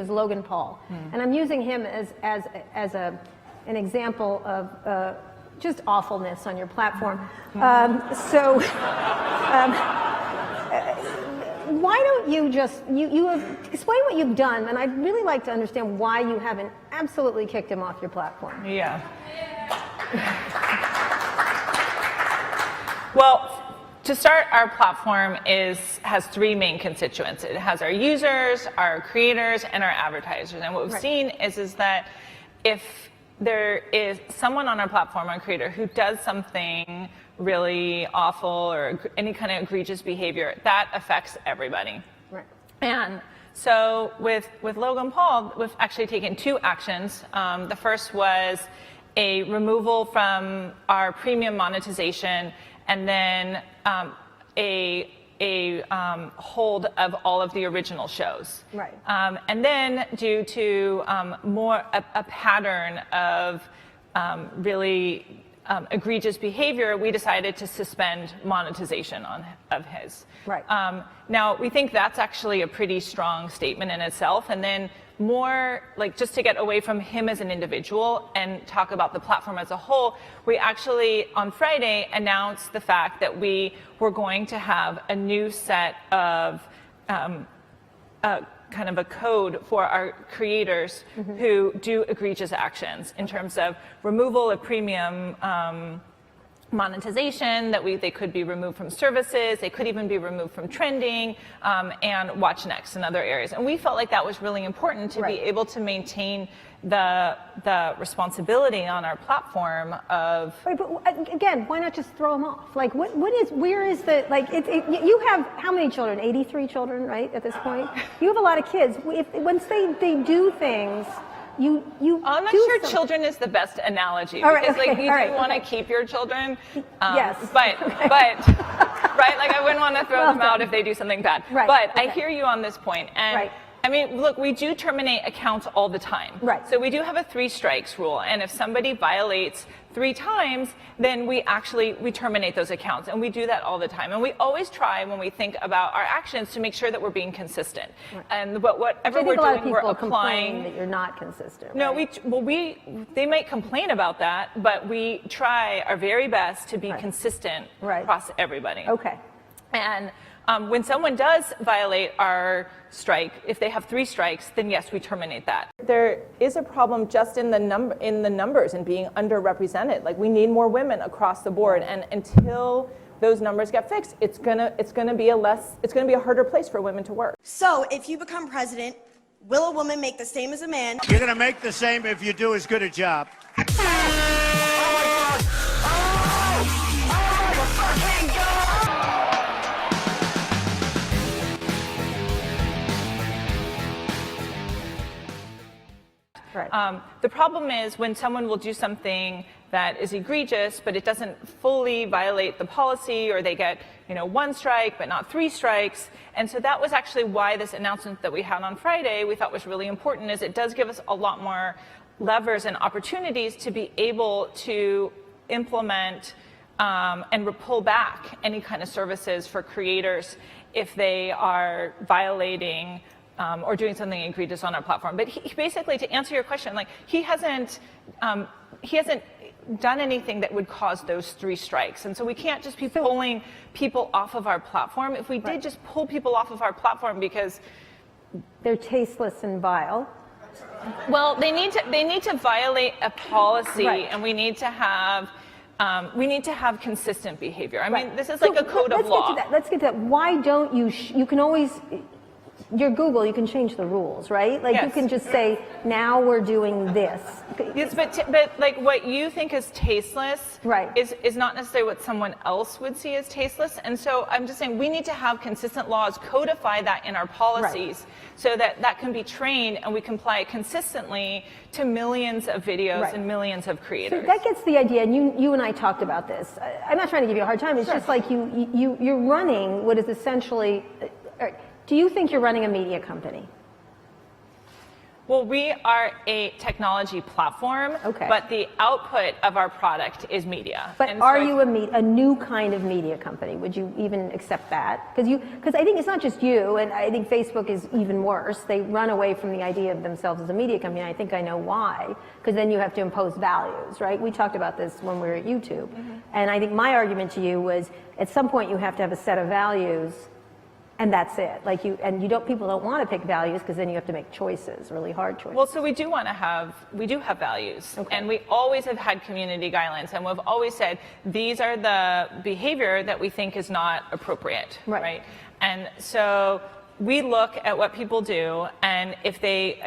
was Logan Paul, and I'm using him as an example of just awfulness on your platform. Why don't you just you have explain what you've done, and I'd really like to understand why you haven't absolutely kicked him off your platform. Yeah. Well, to start, our platform has three main constituents. It has our users, our creators, and our advertisers. And what we've seen is that if there is someone on our platform, our creator, who does something really awful or any kind of egregious behavior, that affects everybody. Right. And so with Logan Paul, we've actually taken two actions. The first was a removal from our premium monetization, and then a hold of all of the original shows. Right. And then due to a pattern of really egregious behavior, we decided to suspend monetization of his. Right. Now, we think that's actually a pretty strong statement in itself. And then more, like, just to get away from him as an individual and talk about the platform as a whole, we actually, on Friday, announced the fact that we were going to have a new set of kind of a code for our creators who do egregious actions in terms of removal of premium monetization, that they could be removed from services, they could even be removed from trending, and watch next in other areas. And we felt like that was really important to be able to maintain the responsibility on our platform of. Right, but again, why not just throw them off? Like, where is the, like, you have how many children? 83 children, right, at this point? You have a lot of kids. Once they do things, you I'm not sure children is the best analogy, because like you do want to keep your children. Yes. But right, like I wouldn't want to throw them out if they do something bad. Right. But I hear you on this point. And I mean, look, we do terminate accounts all the time. Right. So we do have a 3 strikes rule, and if somebody violates 3 times, then we terminate those accounts, and we do that all the time. And we always try, when we think about our actions, to make sure that we're being consistent. Right. And whatever we're doing, we're applying. That you're not consistent. No, right? they might complain about that, but we try our very best to be consistent across everybody. Okay. And when someone does violate our strike, if they have 3 strikes, then yes, we terminate that. There is a problem just in the numbers and being underrepresented. Like, we need more women across the board, and until those numbers get fixed, it's gonna be a harder place for women to work. So, if you become president, will a woman make the same as a man? You're gonna make the same if you do as good a job. Right. The problem is when someone will do something that is egregious, but it doesn't fully violate the policy, or they get 1 strike but not 3 strikes. And so that was actually why this announcement that we had on Friday we thought was really important, is it does give us a lot more levers and opportunities to be able to implement and pull back any kind of services for creators if they are violating or doing something egregious on our platform. But he basically, to answer your question, like, he hasn't done anything that would cause those 3 strikes. And so we can't just be pulling people off of our platform. If we did just pull people off of our platform because they're tasteless and vile. Well, they need to violate a policy, and we need to have consistent behavior. I mean, this is like a code of law. Let's get to that. Why don't you can always, you're Google, you can change the rules, right? Like, you can just say, now we're doing this. Yes, but like what you think is tasteless is not necessarily what someone else would see as tasteless. And so I'm just saying we need to have consistent laws, codify that in our policies so that can be trained and we comply it consistently to millions of videos and millions of creators. So that gets the idea, and you and I talked about this. I'm not trying to give you a hard time. It's just like you're running what is essentially. Do you think you're running a media company? Well, we are a technology platform, Okay. but the output of our product is media. But And are so you a new kind of media company? Would you even accept that? Because I think it's not just you, and I think Facebook is even worse. They run away from the idea of themselves as a media company. And I think I know why. Because then you have to impose values, right? We talked about this when we were at YouTube, and I think my argument to you was, at some point you have to have a set of values. And that's it. Like people don't want to pick values because then you have to make choices, really hard choices. Well, so we do have values, Okay. and we always have had community guidelines, and we've always said these are the behavior that we think is not appropriate, Right. And so we look at what people do, and if they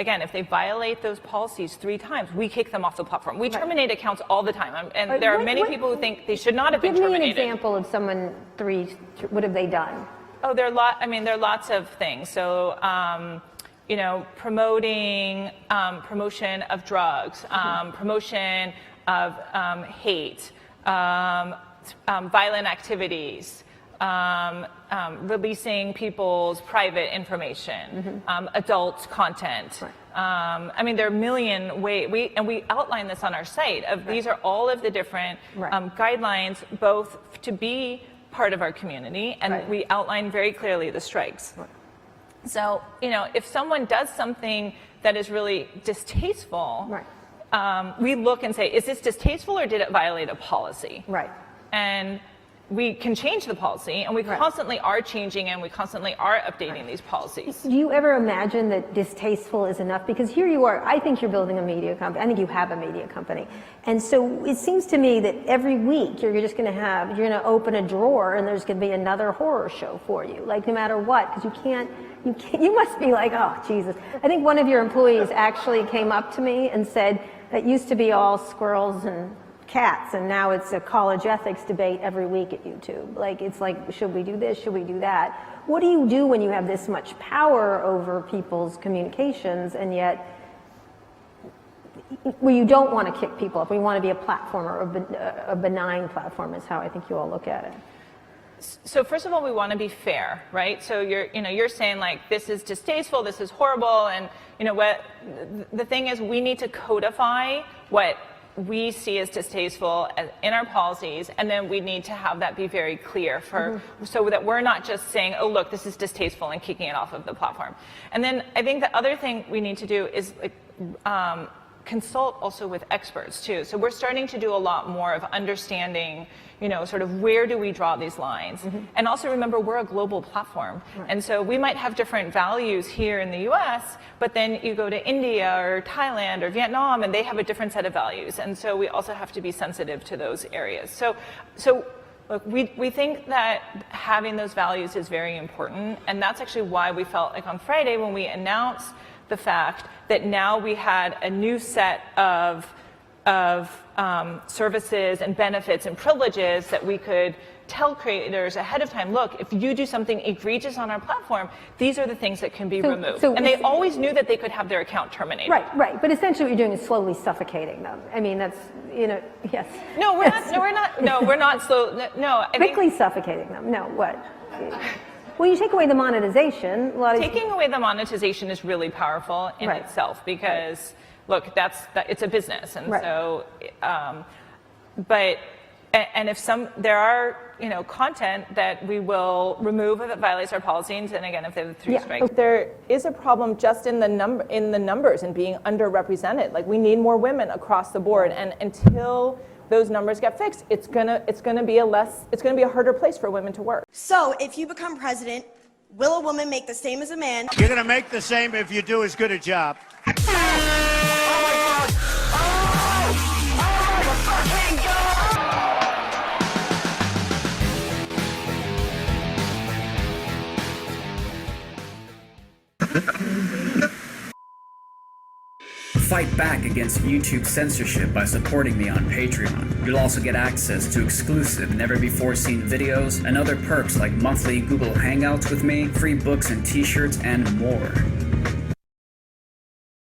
violate those policies 3 times, we kick them off the platform. We terminate accounts all the time, and there are many people who think they should not have been Give me terminated. an example of someone what have they done? Oh, there are lots of things. So, promotion of drugs, promotion of hate, violent activities, releasing people's private information, adult content. Right. There are a million ways, we outline this on our site. These are all of the different guidelines, both to be part of our community, and we outline very clearly the strikes. Right. So, if someone does something that is really distasteful, we look and say, is this distasteful or did it violate a policy? Right. And we can change the policy, and we constantly are changing, and we constantly are updating these policies. Do you ever imagine that distasteful is enough? Because here you are, I think you're building a media company. I think you have a media company. And so it seems to me that every week you're going to open a drawer and there's going to be another horror show for you, like no matter what, because you must be like, oh, Jesus. I think one of your employees actually came up to me and said, that used to be all squirrels and cats, and now it's a college ethics debate every week at YouTube. It's like, should we do this? Should we do that? What do you do when you have this much power over people's communications, and yet well, you don't want to kick people up? We want to be a platform, or a benign platform is how I think you all look at it. So first of all, we want to be fair, right? So you're saying like, this is distasteful, this is horrible, and what the thing is, we need to codify what we see as distasteful in our policies, and then we need to have that be very clear so that we're not just saying, oh, look, this is distasteful, and kicking it off of the platform. And then I think the other thing we need to do is consult also with experts too. So we're starting to do a lot more of understanding, sort of where do we draw these lines? And also remember, we're a global platform. And so we might have different values here in the US, but then you go to India or Thailand or Vietnam and they have a different set of values. And so we also have to be sensitive to those areas. So look, we think that having those values is very important. And that's actually why we felt like on Friday when we announced the fact that now we had a new set of services and benefits and privileges that we could tell creators ahead of time, look, if you do something egregious on our platform, these are the things that can be removed. And they always knew that they could have their account terminated. Right. But essentially what you're doing is slowly suffocating them. I mean, that's, yes. No, we're not slow. No, Quickly suffocating them. No, what? Well, you take away the monetization. Taking away the monetization is really powerful in itself because, look, it's a business, and so, and if there are content that we will remove if it violates our policies, and again, if they have 3 strikes. There is a problem just in the numbers and being underrepresented. Like, we need more women across the board, and until those numbers get fixed, it's gonna be a harder place for women to work. So if you become president, will a woman make the same as a man? You're going to make the same if you do as good a job. Fight back against YouTube censorship by supporting me on Patreon. You'll also get access to exclusive, never-before-seen videos and other perks like monthly Google Hangouts with me, free books and t-shirts, and more.